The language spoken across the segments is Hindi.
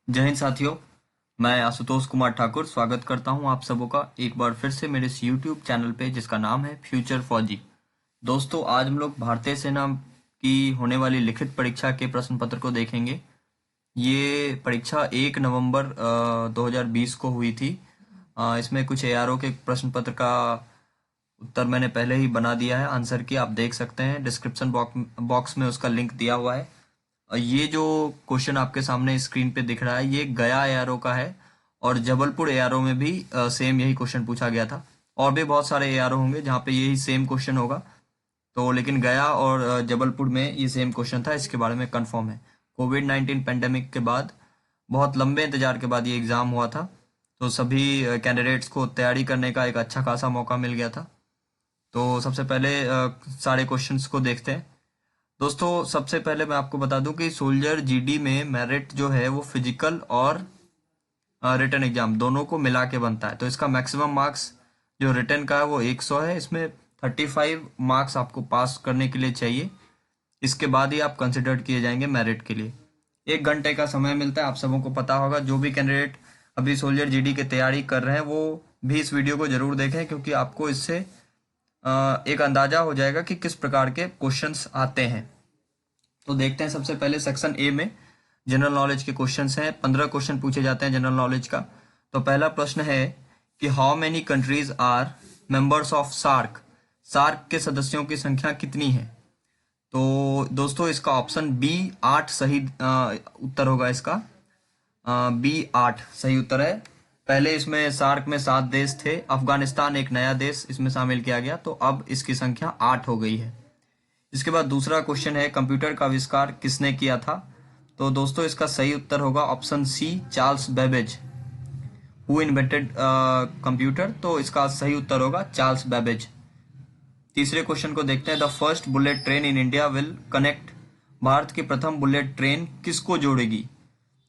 जय हिंद साथियों। मैं आशुतोष कुमार ठाकुर स्वागत करता हूं आप सबों का एक बार फिर से मेरे इस यूट्यूब चैनल पे जिसका नाम है फ्यूचर फौजी। दोस्तों, आज हम लोग भारतीय सेना की होने वाली लिखित परीक्षा के प्रश्न पत्र को देखेंगे। ये परीक्षा 1 नवंबर 2020 को हुई थी। इसमें कुछ एआरओ के प्रश्न पत्र का उत्तर मैंने पहले ही बना दिया है, आंसर की आप देख सकते हैं, डिस्क्रिप्शन बॉक्स में उसका लिंक दिया हुआ है। ये जो क्वेश्चन आपके सामने स्क्रीन पे दिख रहा है ये गया एआरओ का है, और जबलपुर एआरओ में भी सेम यही क्वेश्चन पूछा गया था। और भी बहुत सारे एआरओ होंगे जहाँ पे यही सेम क्वेश्चन होगा, तो लेकिन गया और जबलपुर में ये सेम क्वेश्चन था, इसके बारे में कंफर्म है। कोविड-19 पेंडेमिक के बाद बहुत लंबे इंतजार के बाद ये एग्ज़ाम हुआ था, तो सभी कैंडिडेट्स को तैयारी करने का एक अच्छा खासा मौका मिल गया था। तो सबसे पहले सारे क्वेश्चंस को देखते हैं। दोस्तों, सबसे पहले मैं आपको बता दूं कि सोल्जर जीडी में मेरिट जो है वो फिजिकल और रिटन एग्जाम दोनों को मिला के बनता है। तो इसका मैक्सिमम मार्क्स जो रिटन का है वो 100 है। इसमें 35 मार्क्स आपको पास करने के लिए चाहिए। इसके बाद ही आप कंसिडर्ड किए जाएंगे मेरिट के लिए। 1 घंटे का समय मिलता है, आप सबों को पता होगा। जो भी कैंडिडेट अभी सोल्जर जीडी की तैयारी कर रहे हैं वो भी इस वीडियो को जरूर देखें, क्योंकि आपको इससे एक अंदाजा हो जाएगा कि किस प्रकार के क्वेश्चंस आते हैं। तो देखते हैं, सबसे पहले सेक्शन ए में जनरल नॉलेज के क्वेश्चंस हैं। 15 क्वेश्चन पूछे जाते हैं जनरल नॉलेज का। तो पहला प्रश्न है कि how many countries are members of SAARC. SAARC के सदस्यों की संख्या कितनी है? तो दोस्तों, इसका ऑप्शन बी 8 सही उत्तर होगा। इसका बी 8 सही उत्तर है। पहले इसमें सार्क में 7 देश थे, अफगानिस्तान एक नया देश इसमें शामिल किया गया, तो अब इसकी संख्या 8 हो गई है। इसके बाद दूसरा क्वेश्चन है कंप्यूटर का आविष्कार किसने किया था? तो दोस्तों, इसका सही उत्तर होगा option C, Charles Babbage. Who invented computer? तो इसका सही उत्तर होगा चार्ल्स बेबेज। तीसरे क्वेश्चन को देखते हैं। The first bullet train in India will connect. Bharat की प्रथम बुलेट ट्रेन किसको जोड़ेगी?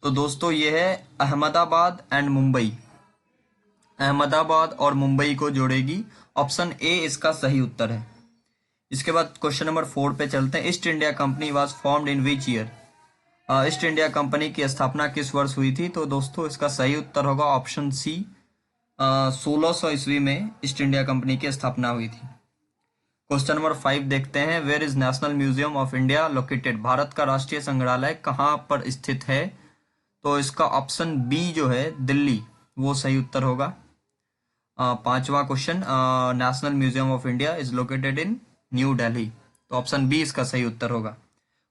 तो दोस्तों, ये है अहमदाबाद एंड मुंबई। अहमदाबाद और मुंबई को जोड़ेगी। ऑप्शन ए इसका सही उत्तर है। इसके बाद क्वेश्चन नंबर 4 पे चलते हैं। East India company was formed in which year. East India company की स्थापना किस वर्ष हुई थी? तो दोस्तों, इसका सही उत्तर होगा ऑप्शन सी, 1600 ईस्वी में ईस्ट इंडिया कंपनी की स्थापना हुई थी। क्वेश्चन नंबर 5 देखते हैं। Where is National Museum of India located. Bharat का राष्ट्रीय संग्रहालय कहाँ पर स्थित है? तो इसका ऑप्शन बी जो है दिल्ली, वो सही उत्तर होगा। पांचवा question, national Museum of India is located in new Delhi, तो ऑप्शन बी इसका सही उत्तर होगा।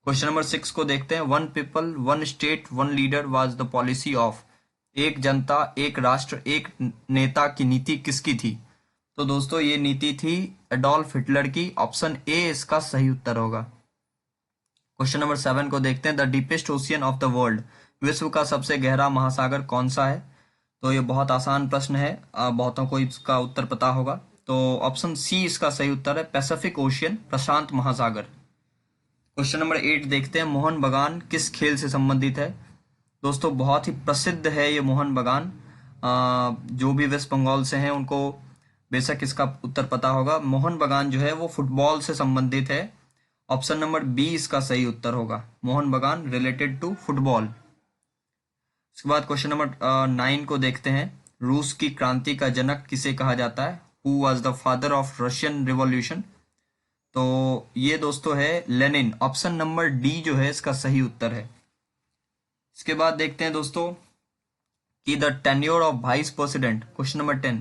क्वेश्चन नंबर 6 को देखते हैं। One people one state one leader was the policy of. एक जनता एक राष्ट्र एक नेता की नीति किसकी थी? तो दोस्तों, ये नीति थी एडोल्फ हिटलर की। ऑप्शन ए इसका सही उत्तर होगा। क्वेश्चन नंबर 7 को देखते हैं। The deepest ocean of the world. विश्व का सबसे गहरा महासागर कौन सा है? तो ये बहुत आसान प्रश्न है, बहुतों को इसका उत्तर पता होगा। तो ऑप्शन सी इसका सही उत्तर है, पैसिफिक ओशियन, प्रशांत महासागर। क्वेश्चन नंबर 8 देखते हैं। मोहन बागान किस खेल से संबंधित है? दोस्तों, बहुत ही प्रसिद्ध है ये मोहन बागान। जो भी वेस्ट बंगाल से हैं उनको बेशक इसका उत्तर पता होगा। मोहन बागान जो है वो फुटबॉल से संबंधित है। ऑप्शन नंबर बी इसका सही उत्तर होगा, मोहन बागान रिलेटेड टू फुटबॉल। इसके बाद क्वेश्चन नंबर 9 को देखते हैं। रूस की क्रांति का जनक किसे कहा जाता है? Who was the father of Russian revolution? तो ये दोस्तों है लेनिन। ऑप्शन नंबर डी जो है इसका सही उत्तर है। इसके बाद देखते हैं दोस्तों कि the tenure of vice president, question number 10,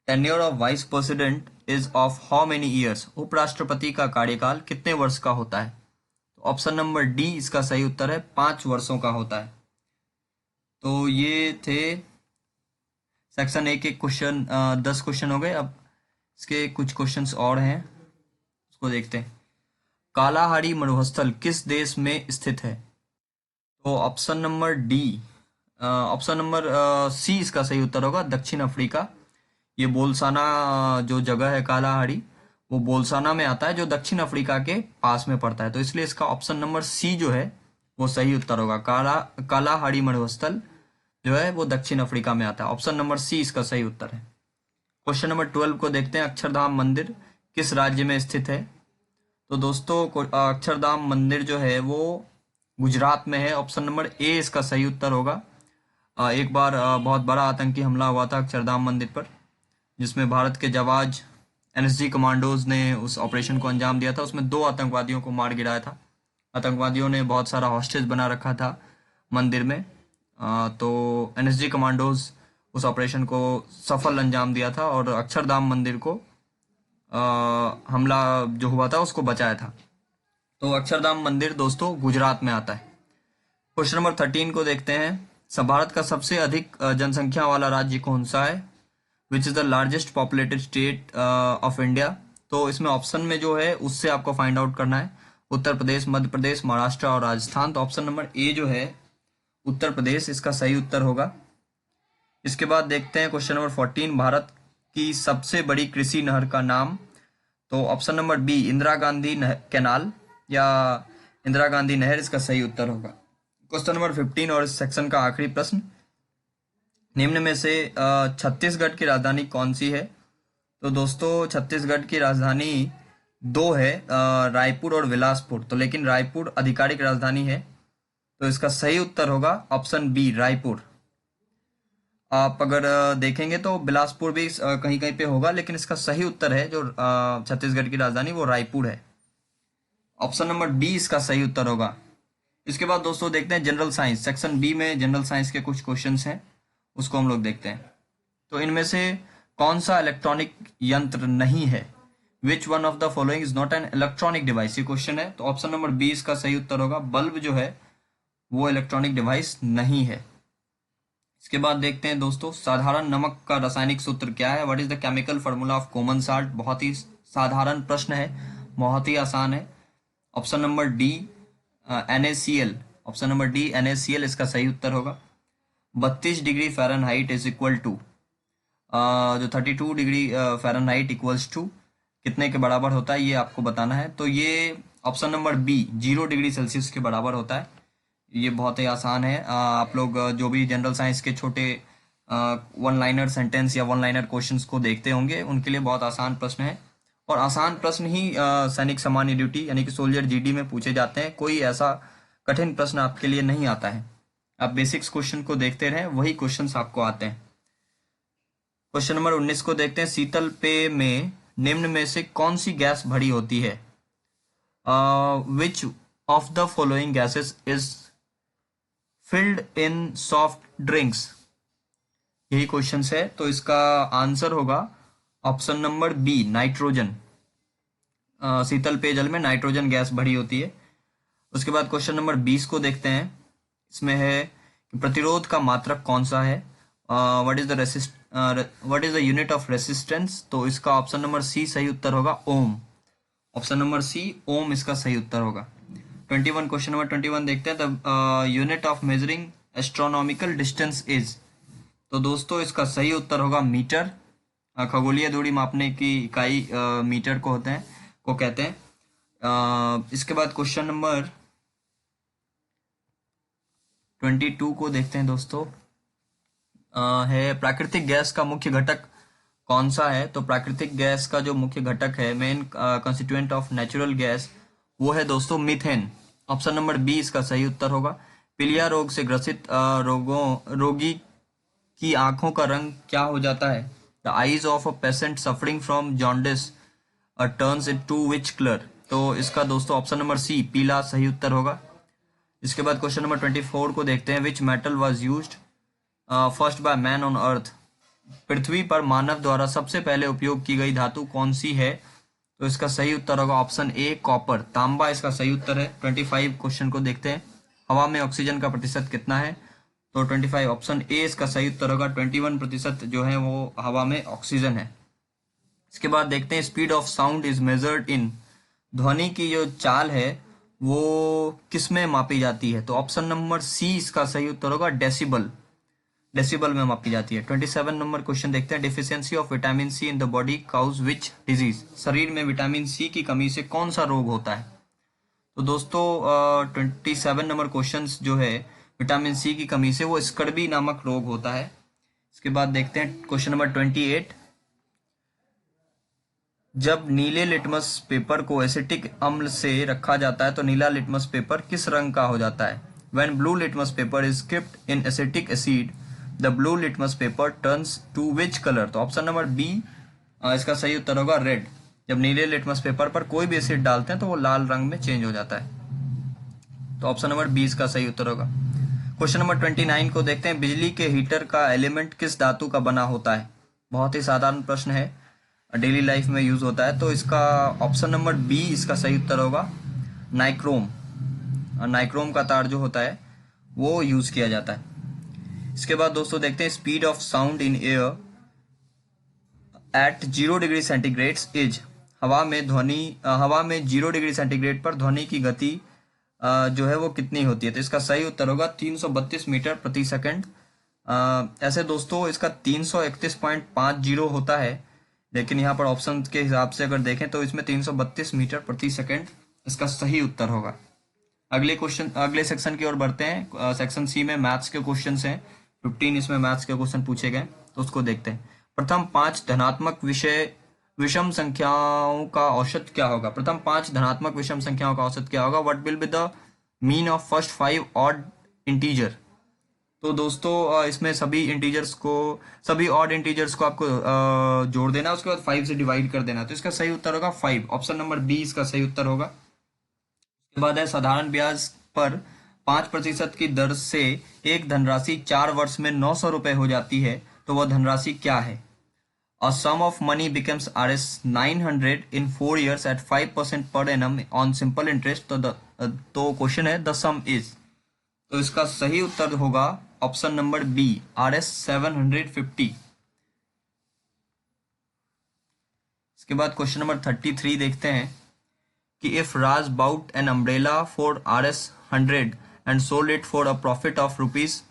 tenure of vice president is of how many years. उपराष्ट्रपति का कार्यकाल कितने वर्ष का होता है? तो ऑप्शन नंबर डी इसका सही उत्तर है, 5 वर्षों का होता है। तो ये थे सेक्शन ए के क्वेश्चन। 10 क्वेश्चन हो गए। अब इसके कुछ क्वेश्चंस और हैं, उसको देखते हैं। कालाहारी मरुस्थल किस देश में स्थित है? तो option number D, option number C इसका सही उत्तर होगा, दक्षिण अफ्रीका। ये बोल्साना जो जगह है कालाहारी, वो बोल्साना में आता है, जो दक्षिण अफ्रीका के पास में पड़ता है। तो इसलिए इसका ऑप्शन नंबर सी जो है वो सही उत्तर होगा। कालाहारी मरुस्थल जो है वो दक्षिण अफ्रीका में आता है। ऑप्शन नंबर सी इसका सही उत्तर है। क्वेश्चन नंबर 12 को देखते हैं। अक्षरधाम मंदिर किस राज्य में स्थित है? तो दोस्तों, अक्षरधाम मंदिर जो है वो गुजरात में है। ऑप्शन नंबर ए इसका सही उत्तर होगा। एक बार बहुत बड़ा आतंकी हमला हुआ था अक्षरधाम मंदिर पर, जिसमें भारत के जवाज एनएसजी कमांडोज ने उस ऑपरेशन को अंजाम दिया था। उसमें 2 आतंकवादियों को मार गिराया था। आतंकवादियों ने बहुत सारा हॉस्टेज बना रखा था मंदिर में। तो एनएसजी कमांडोज उस ऑपरेशन को सफल अंजाम दिया था और अक्षरधाम मंदिर को हमला जो हुआ था उसको बचाया था। तो अक्षरधाम मंदिर दोस्तों गुजरात में आता है। क्वेश्चन नंबर 13 को देखते हैं। भारत का सबसे अधिक जनसंख्या वाला राज्य कौन सा है? Which is the largest populated state of India. तो इसमें ऑप्शन में जो है उससे आपको फाइंड आउट करना है। उत्तर प्रदेश, मध्य प्रदेश, महाराष्ट्र और राजस्थान। तो ऑप्शन नंबर ए जो है उत्तर प्रदेश, इसका सही उत्तर होगा। इसके बाद देखते हैं क्वेश्चन नंबर 14, भारत की सबसे बड़ी कृषि नहर का नाम। तो option number B Indira Gandhi canal या इंदिरा गांधी नहर, इसका सही उत्तर होगा। क्वेश्चन नंबर 15 और इस सेक्शन का आखिरी प्रश्न, निम्न में से छत्तीसगढ़ की राजधानी कौन सी है? तो दोस्तों छत्तीसगढ़ की राजधानी 2 है, रायपुर और बिलासपुर। तो लेकिन रायपुर आधिकारिक राजधानी है, तो इसका सही उत्तर होगा ऑप्शन बी रायपुर। आप अगर देखेंगे तो बिलासपुर भी कहीं कहीं पे होगा, लेकिन इसका सही उत्तर है जो छत्तीसगढ़ की राजधानी वो रायपुर है। ऑप्शन नंबर बी इसका सही उत्तर होगा। इसके बाद दोस्तों देखते हैं जनरल साइंस, सेक्शन बी में जनरल साइंस के कुछ क्वेश्चंस हैं, उसको हम लोग देखते हैं। तो इनमें से कौन सा इलेक्ट्रॉनिक यंत्र नहीं है? Which one of the following is not an electronic device, ये क्वेश्चन है। तो ऑप्शन नंबर बी इसका सही उत्तर होगा। बल्ब जो है वो इलेक्ट्रॉनिक डिवाइस नहीं है। इसके बाद देखते हैं दोस्तों साधारण नमक का रासायनिक सूत्र क्या है? What is the chemical formula of common salt. बहुत ही साधारण प्रश्न है, बहुत ही आसान है। Option number D NaCl, option number D NaCl इसका सही उत्तर होगा। 32 degree Fahrenheit is equal to जो 32 डिग्री फ़ारेनहाइट इक्वल्स टू कितने के बराबर होता है, ये आपको बताना है। तो ये option number B 0 degree Celsius के बराबर होता है। ये बहुत ही आसान है। आप लोग जो भी जनरल साइंस के छोटे वन लाइनर सेंटेंस या वन लाइनर क्वेश्चंस को देखते होंगे, उनके लिए बहुत आसान प्रश्न है। और आसान प्रश्न ही सैनिक सामान्य ड्यूटी यानी कि सोल्जर जीडी में पूछे जाते हैं। कोई ऐसा कठिन प्रश्न आपके लिए नहीं आता है। आप बेसिक्स क्वेश्चन को देखते रहें, वही क्वेश्चंस आपको आते हैं। क्वेश्चन नंबर 19 को देखते हैं। शीतल पेय में निम्न में से कौन सी गैस भरी होती है? Which of the following gases is filled in soft drinks, यही क्वेश्चन है। तो इसका आंसर होगा ऑप्शन नंबर बी नाइट्रोजन। शीतल पेयजल में नाइट्रोजन गैस भरी होती है। उसके बाद क्वेश्चन नंबर 20 को देखते हैं। इसमें है कि प्रतिरोध का मात्रक कौन सा है? What is the unit of resistance. तो इसका ऑप्शन नंबर सी सही उत्तर होगा, ओम। ऑप्शन नंबर सी ओम इसका सही उत्तर होगा। 21 क्वेश्चन नंबर 21 देखते हैं। The unit of measuring astronomical distance is. तो दोस्तों इसका सही उत्तर होगा मीटर। खगोलीय दूरी मापने की इकाई मीटर को कहते हैं। इसके बाद क्वेश्चन नंबर 22 को देखते हैं दोस्तों। है प्राकृतिक गैस का मुख्य घटक कौन सा है? तो प्राकृतिक गैस का जो मुख्य घटक है, main constituent of natural gas, वो है दोस्तों मीथेन। ऑप्शन नंबर बी इसका सही उत्तर होगा। पीलिया रोग से ग्रसित रोगी की आंखों का रंग क्या हो जाता है? The eyes of a patient suffering from jaundice turns into which colour. तो इसका दोस्तों ऑप्शन नंबर सी पीला सही उत्तर होगा। इसके बाद क्वेश्चन नंबर 24 को देखते हैं। Which metal was used first by man on earth. पृथ्वी पर मानव द्वारा सबसे पहले उपयोग की गई धातु कौन सी है? तो इसका सही उत्तर होगा ऑप्शन ए कॉपर, तांबा इसका सही उत्तर है। 25 क्वेश्चन को देखते हैं। हवा में ऑक्सीजन का प्रतिशत कितना है? तो 25 ऑप्शन ए इसका सही उत्तर होगा। 21% जो है वो हवा में ऑक्सीजन है। इसके बाद देखते हैं speed of sound is measured in. ध्वनि की जो चाल है वो किस में मापी जाती है? तो ऑप्शन नंबर सी इसका सही उत्तर होगा, डेसिबल। डेसिबल में मापी जाती है। 27 नंबर क्वेश्चन देखते हैं। Deficiency of vitamin C in the body causes which disease. शरीर में विटामिन सी की कमी से कौन सा रोग होता है? तो दोस्तों 27 नंबर क्वेश्चन जो है विटामिन सी की कमी से, वो स्कर्वी नामक रोग होता है। इसके बाद देखते हैं क्वेश्चन नंबर 28। जब नीले लिटमस पेपर को एसिटिक अम्ल से रखा जाता है तो नीला लिटमस पेपर किस रंग का हो जाता है? When blue litmus paper is kept in acetic acid, the blue litmus paper turns to which colour? तो ऑप्शन नंबर बी इसका सही उत्तर होगा रेड। जब नीले लिटमस पेपर पर कोई भी एसिड डालते हैं तो वो लाल रंग में चेंज हो जाता है। तो ऑप्शन नंबर बी इसका सही उत्तर होगा। क्वेश्चन नंबर 29 को देखते हैं। बिजली के हीटर का एलिमेंट किस धातु का बना होता है? बहुत ही साधारण प्रश्न है, डेली लाइफ में यूज होता है। तो इसका ऑप्शन नंबर बी इसका सही उत्तर होगा नाइक्रोम। नाइक्रोम का तार जो होता है वो यूज किया जाता है। इसके बाद दोस्तों देखते हैं speed of sound in air at 0 degree centigrade is. हवा में 0 डिग्री सेंटीग्रेड पर ध्वनि की गति जो है वो कितनी होती है? तो इसका सही उत्तर होगा 332 मीटर प्रति सेकंड। ऐसे दोस्तों इसका 331.50 होता है, लेकिन यहाँ पर ऑप्शन के हिसाब से अगर देखें तो इसमें 332 मीटर प्रति सेकंड इसका सही उत्तर होगा। अगले सेक्शन की ओर बढ़ते हैं। सेक्शन सी में मैथ्स के क्वेश्चन हैं। 15 इसमें मैथ्स के क्वेश्चन पूछे गए, तो उसको देखते हैं। प्रथम 5 धनात्मक विषम संख्याओं का औसत क्या होगा? प्रथम 5 धनात्मक विषम संख्याओं का औसत क्या होगा? What will be the mean of first 5 odd integer? तो दोस्तों इसमें सभी ऑड इंटीजर्स को आपको जोड़ देना, उसके बाद 5 से डिवाइड कर देना। तो इसका सही उत्तर होगा 5। ऑप्शन नंबर बी इसका सही उत्तर होगा। उसके बाद है साधारण ब्याज पर 5% की दर से एक धनराशि 4 वर्ष में 900 रुपए हो जाती है, तो वह धनराशि क्या है? A sum of money becomes Rs 900 in 4 years at 5% per annum on simple interest. तो क्वेश्चन है द सम इज। तो इसका सही उत्तर होगा ऑप्शन नंबर बी Rs 750। इसके बाद क्वेश्चन नंबर 33 देखते हैं कि if Raj bought an umbrella for Rs 100 and sold it for a profit of ₹10,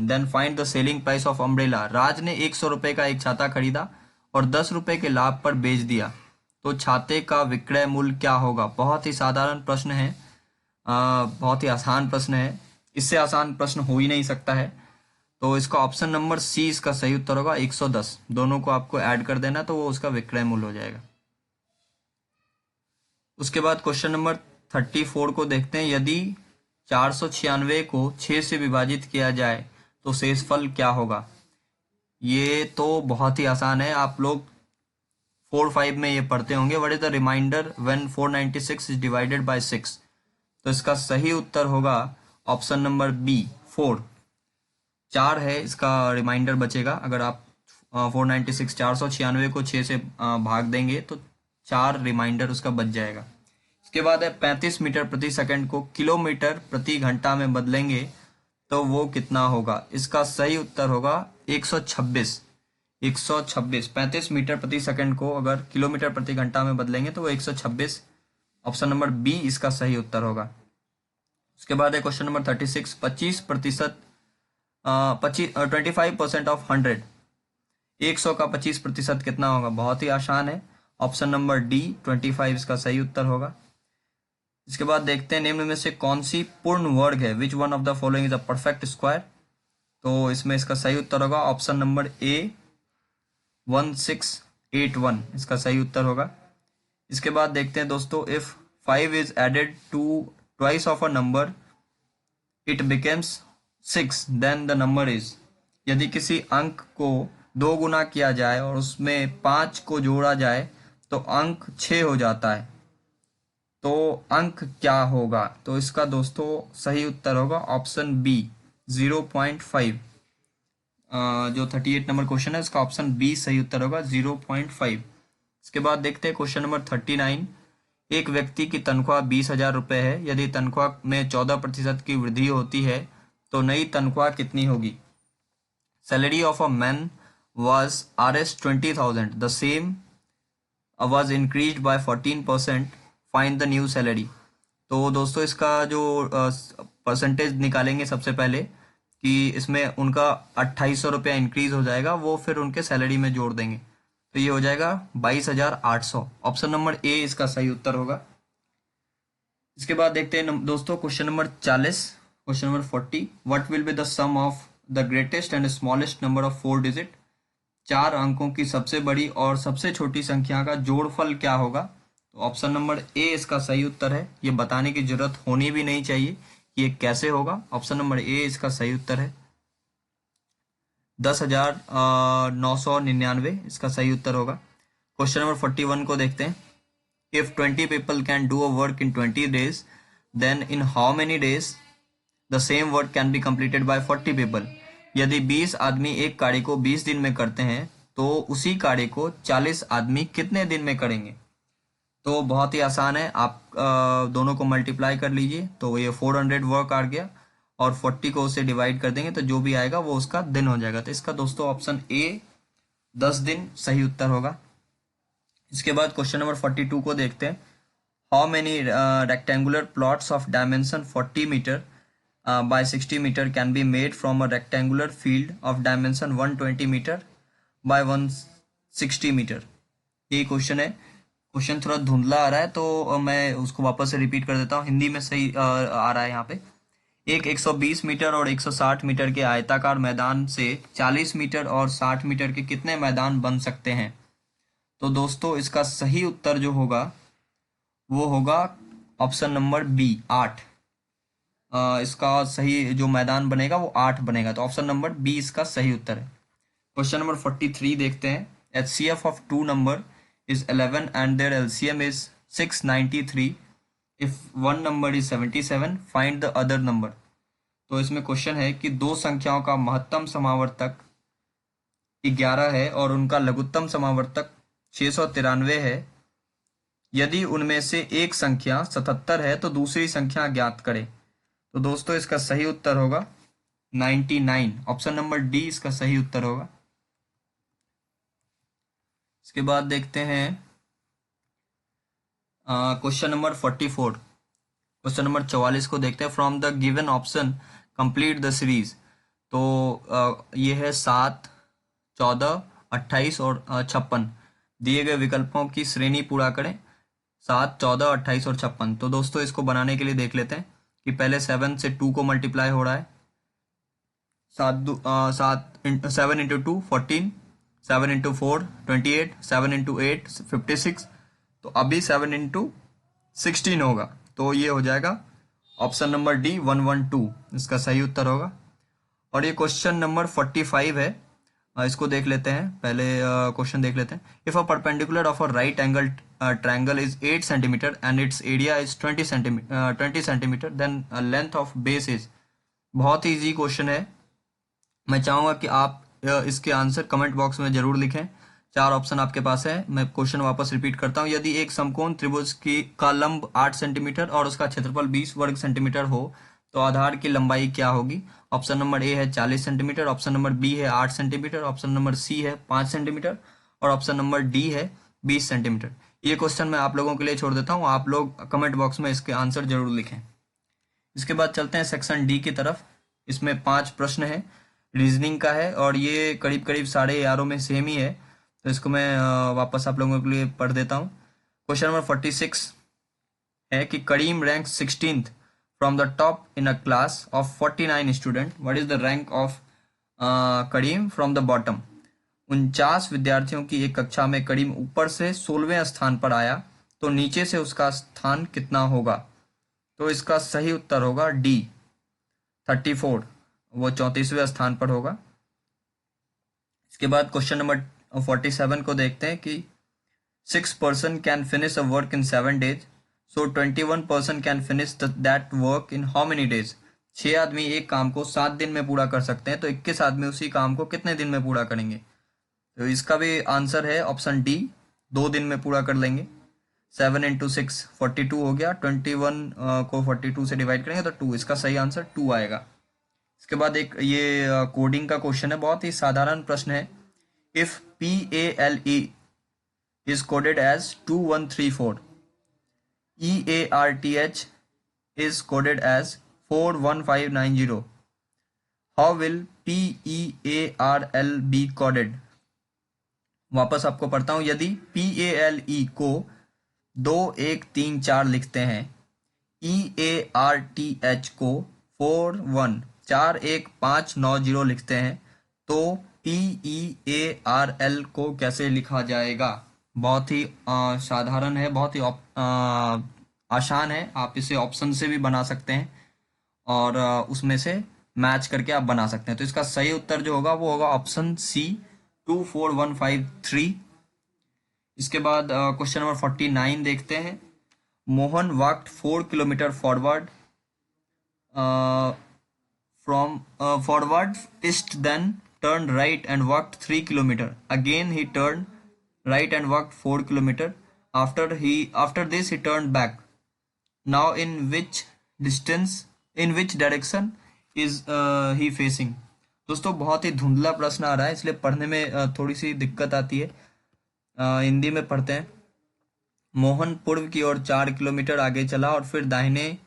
then find the selling price of umbrella. राज ने 100 रुपए का एक छाता खरीदा और 10 रुपए के लाभ पर बेच दिया, तो छाते का विक्रय मूल्य क्या होगा? बहुत ही साधारण प्रश्न है, बहुत ही आसान प्रश्न है, इससे आसान प्रश्न हो ही नहीं सकता है। तो इसका ऑप्शन नंबर सी इसका सही उत्तर होगा 110। दोनों को आपको ऐड कर देना तो वो उसका विक्रय मूल्य हो जाएगा। उसके बाद क्वेश्चन नंबर 34 को देखते हैं। यदि 496 को 6 से विभाजित किया जाए तो शेषफल क्या होगा? ये तो बहुत ही आसान है, आप लोग 4-5 में ये पढ़ते होंगे। What is the remainder when 496 is divided by 6? तो इसका सही उत्तर होगा ऑप्शन नंबर बी 4। 4 है इसका रिमाइंडर बचेगा। अगर आप 496 को 6 से भाग देंगे तो 4 रिमाइंडर उसका बच जाएगा। इसके बाद है 35 मीटर प्रति सेकंड को किलोमीटर प्रति घंटा में बदलेंगे तो वो कितना होगा? इसका सही उत्तर होगा 126। 35 मीटर प्रति सेकंड को अगर किलोमीटर प्रति घंटा में बदलेंगे तो वो 126। ऑप्शन नंबर बी इसका सही उत्तर होगा। उसके बाद है क्वेश्चन नंबर 36। 25% ऑफ 100, 100 का 25% कितना होगा? बहुत ही आसान है, ऑप्शन नंबर डी 25 इसका सही उत्तर होगा। इसके बाद देखते हैं निम्न में से कौन सी पूर्ण वर्ग है? Which one of the following is a perfect square? तो इसमें इसका सही उत्तर होगा ऑप्शन नंबर ए 1681 इसका सही उत्तर होगा। इसके बाद देखते हैं दोस्तों, if 5 is added to twice of a number it becomes 6 then the number is. यदि किसी अंक को 2 गुना किया जाए और उसमें 5 को जोड़ा जाए तो अंक 6 हो जाता है, तो अंक क्या होगा? तो इसका दोस्तों सही उत्तर होगा ऑप्शन बी 0.5। जो 38 नंबर क्वेश्चन है इसका ऑप्शन बी सही उत्तर होगा 0.5। इसके बाद देखते हैं क्वेश्चन नंबर 39। एक व्यक्ति की तनख्वाह 20,000 रुपये है। यदि तनख्वाह में 14% की वृद्धि होती है तो नई तनख्वाह कितनी होगी? Salary of a man was Rs 20,000. The same was increased by 14%. Find the new salary. तो दोस्तों इसका जो परसेंटेज निकालेंगे सबसे पहले कि इसमें उनका 2800 रुपया इंक्रीज हो जाएगा, वो फिर उनके सैलरी में जोड़ देंगे तो ये हो जाएगा 22,800। ऑप्शन नंबर ए इसका सही उत्तर होगा। इसके बाद देखते हैं दोस्तों question number 40। Question number 40। What will be the sum of the greatest and smallest number of 4 digit? 4 अंकों की सबसे बड़ी और सबसे छोटी संख्या का जोड़फल क्या होगा? तो ऑप्शन नंबर ए इसका सही उत्तर है। ये बताने की जरूरत होनी भी नहीं चाहिए कि ये कैसे होगा। ऑप्शन नंबर ए इसका सही उत्तर है। 10,999 इसका सही उत्तर होगा। क्वेश्चन नंबर 41 को देखते हैं। If 20 people can do a work in 20 days, then in how many days the same work can be completed by 40 people. यदि 20 आदमी एक कार्य को 20 दिन में करते हैं तो उसी कार्य को 40 आदमी कितने दिन में करेंगे? तो बहुत ही आसान है, आप दोनों को मल्टीप्लाई कर लीजिए तो ये 400 वर्क आ गया, और 40 को उसे डिवाइड कर देंगे तो जो भी आएगा वो उसका दिन हो जाएगा। तो इसका दोस्तों ऑप्शन ए 10 दिन सही उत्तर होगा। इसके बाद क्वेश्चन नंबर 42 को देखते हैं। How many rectangular plots of dimension 40 metre by 60 metre can be made from a rectangular field of dimension 120 metre by 160 metre? ये क्वेश्चन है। क्वेश्चन थोड़ा धुंधला आ रहा है तो मैं उसको वापस से रिपीट कर देता हूँ, हिंदी में सही आ रहा है यहाँ पे। एक 120 मीटर और 160 मीटर के आयताकार मैदान से 40 मीटर और 60 मीटर के कितने मैदान बन सकते हैं? तो दोस्तों इसका सही उत्तर जो होगा वो होगा ऑप्शन नंबर बी 8। इसका सही जो मैदान बनेगा वो 8 बनेगा, तो ऑप्शन नंबर बी इसका सही उत्तर है। क्वेश्चन नंबर 43 देखते हैं। HCF of two number is 11 and their LCM is 693। If one number is 77, find the other number. तो इसमें क्वेश्चन है कि दो संख्याओं का महत्तम समावर्तक 11 है और उनका लघुत्तम समावर्तक 693 है। यदि उनमें से एक संख्या 77 है तो दूसरी संख्या ज्ञात करें। तो दोस्तों इसका सही उत्तर होगा 99। ऑप्शन नंबर डी इसका सही उत्तर होगा। इसके बाद देखते हैं क्वेश्चन नंबर 44। क्वेश्चन नंबर 44 को देखते हैं। From the given option complete the series. तो ये है 7, 14, 28 और 56। दिए गए विकल्पों की श्रेणी पूरा करें। 7, 14, 28 और 56। तो दोस्तों इसको बनाने के लिए देख लेते हैं कि पहले 7 से 2 को मल्टीप्लाई हो रहा है। 7 इंटू 2 14, 7 इंटू 4 28, 7 इंटू 8 56। तो अभी 7 इंटू 16 होगा, तो ये हो जाएगा ऑप्शन नंबर डी 112 इसका सही उत्तर होगा। और ये क्वेश्चन नंबर 45 है, इसको देख लेते हैं। पहले क्वेश्चन देख लेते हैं। If a perpendicular of a right angle triangle is 8 centimetre and its area is 20 centimetre then length of base is. बहुत ही इजी क्वेश्चन है। मैं चाहूंगा कि आप इसके आंसर कमेंट बॉक्स में जरूर लिखें। 4 ऑप्शन आपके पास है। मैं क्वेश्चन वापस रिपीट करता हूं। यदि एक समकोण त्रिभुज की का लंब 8 सेंटीमीटर और उसका क्षेत्रफल 20 वर्ग सेंटीमीटर हो तो आधार की लंबाई क्या होगी? ऑप्शन नंबर ए है 40 सेंटीमीटर, ऑप्शन नंबर बी है 8 सेंटीमीटर, ऑप्शन नंबर सी है 5 सेंटीमीटर और ऑप्शन नंबर डी है 20 सेंटीमीटर। ये क्वेश्चन मैं आप लोगों के लिए छोड़ देता हूँ, आप लोग कमेंट बॉक्स में इसके आंसर जरूर लिखें। इसके बाद चलते हैं सेक्शन डी की तरफ। इसमें 5 प्रश्न है, रीजनिंग का है और ये करीब करीब सारे यारों में सेम ही है। तो इसको मैं वापस आप लोगों के लिए पढ़ देता हूँ। क्वेश्चन नंबर 46 है कि Karim rank 16th from the top in a class of 49 student. What is the rank of Karim from the bottom? 49 विद्यार्थियों की एक कक्षा में करीम ऊपर से 16वें स्थान पर आया तो नीचे से उसका स्थान कितना होगा? तो इसका सही उत्तर होगा डी 34, वो 34वें स्थान पर होगा। इसके बाद क्वेश्चन नंबर 47 को देखते हैं कि 6 person can finish a work in 7 days, so 21 person can finish that work in how many days? 6 आदमी एक काम को 7 दिन में पूरा कर सकते हैं, तो 21 आदमी उसी काम को कितने दिन में पूरा करेंगे? तो इसका भी आंसर है ऑप्शन डी 2 दिन में पूरा कर लेंगे। 7 इंटू 6 42 हो गया, 21 को 42 से डिवाइड करेंगे तो 2, इसका सही आंसर 2 आएगा। इसके बाद एक ये कोडिंग का क्वेश्चन है, बहुत ही साधारण प्रश्न है। If PALE is coded as 2134, EARTH is coded as 41590, how will PEARL be coded? वापस आपको पढ़ता हूं। यदि PALE को 2134 लिखते हैं, EARTH को 41590 लिखते हैं, तो PEARL को कैसे लिखा जाएगा? बहुत ही साधारण है, बहुत ही आसान है। आप इसे ऑप्शन से भी बना सकते हैं और उसमें से मैच करके आप बना सकते हैं। तो इसका सही उत्तर जो होगा वो होगा ऑप्शन सी 24153। इसके बाद क्वेश्चन नंबर 49 देखते हैं। Mohan walked 4 kilometre forward forward east, then turned right and walked 3 kilometer. Again he turned right and walked 4 kilometer. After this he turned back. Now in which direction is he facing? दोस्तों बहुत ही धुंधला प्रश्न आ रहा है, इसलिए पढ़ने में थोड़ी सी दिक्कत आती है। हिंदी में पढ़ते हैं। मोहन पूर्व की ओर 4 किलोमीटर आगे चला और फिर दाहिने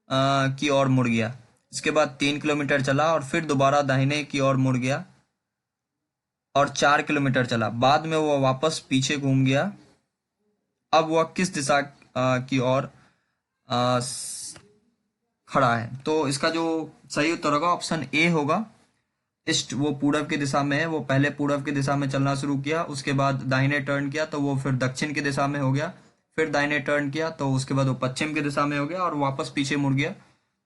की ओर मुड़ गया। इसके बाद 3 किलोमीटर चला और फिर दोबारा दाहिने की ओर मुड़ गया और 4 किलोमीटर चला। बाद में वह वापस पीछे घूम गया। अब वह किस दिशा की ओर खड़ा है? तो इसका जो सही उत्तर होगा ऑप्शन ए होगा। ईस्ट, वो पूरब की दिशा में है। वो पहले पूरब की दिशा में चलना शुरू किया, उसके बाद दाहिने टर्न किया तो वो फिर दक्षिण की दिशा में हो गया, फिर दाहिने टर्न किया तो उसके बाद वो पश्चिम की दिशा में हो गया और वापस पीछे मुड़ गया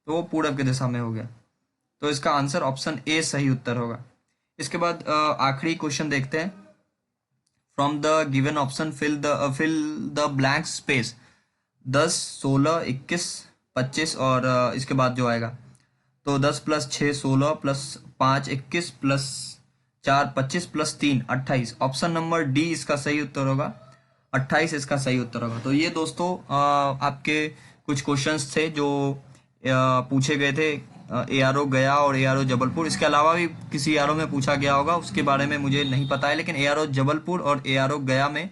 तो वो पूरब की दिशा में हो गया। तो इसका आंसर ऑप्शन ए सही उत्तर होगा। इसके बाद आखिरी क्वेश्चन देखते हैं। From the given option fill the blank space. 10, 16, 21, 25 और इसके बाद जो आएगा तो 10 + 6 16 + 5 21 + 4 25 + 3 28। ऑप्शन नंबर डी इसका सही उत्तर होगा। 28 इसका सही उत्तर होगा। तो ये दोस्तों आपके कुछ क्वेश्चंस थे जो पूछे गए थे एआरओ गया और एआरओ जबलपुर। इसके अलावा भी किसी एआरओ में पूछा गया होगा, उसके बारे में मुझे नहीं पता है, लेकिन एआरओ जबलपुर और एआरओ गया में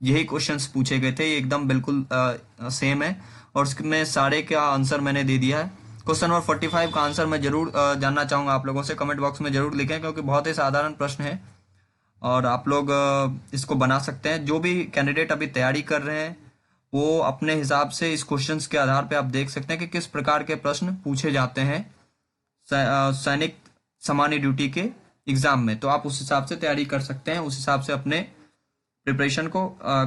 यही क्वेश्चंस पूछे गए थे। ये एकदम बिल्कुल सेम है और उसमें सारे का आंसर मैंने दे दिया है। क्वेश्चन नंबर 45 का आंसर मैं जरूर जानना चाहूंगा आप लोगों से। कमेंट बॉक्स में जरूर लिखें क्योंकि बहुत ही साधारण प्रश्न है और आप लोग इसको बना सकते हैं। जो भी कैंडिडेट अभी तैयारी कर रहे हैं वो अपने हिसाब से इस क्वेश्चंस के आधार पे आप देख सकते हैं कि किस प्रकार के प्रश्न पूछे जाते हैं सैनिक सामान्य ड्यूटी के एग्जाम में। तो आप उस हिसाब से तैयारी कर सकते हैं, उस हिसाब से अपने प्रिपरेशन को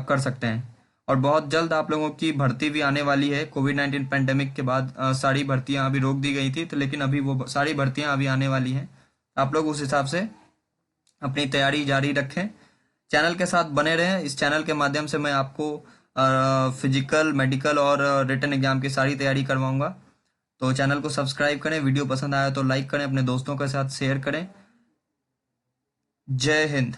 कर सकते हैं। और बहुत जल्द आप लोगों की भर्ती भी आने वाली है। कोविड-19 पैंडेमिक के बाद सारी भर्तियां अभी रोक दी गई थी, तो लेकिन अभी वो सारी भर्तियां अभी आने वाली हैं। आप लोग उस हिसाब से अपनी तैयारी जारी रखें, चैनल के साथ बने रहें। इस चैनल के माध्यम से मैं आपको फिजिकल, मेडिकल और रिटन एग्जाम की सारी तैयारी करवाऊंगा। तो चैनल को सब्सक्राइब करें, वीडियो पसंद आया तो लाइक करें, अपने दोस्तों के साथ शेयर करें। जय हिंद।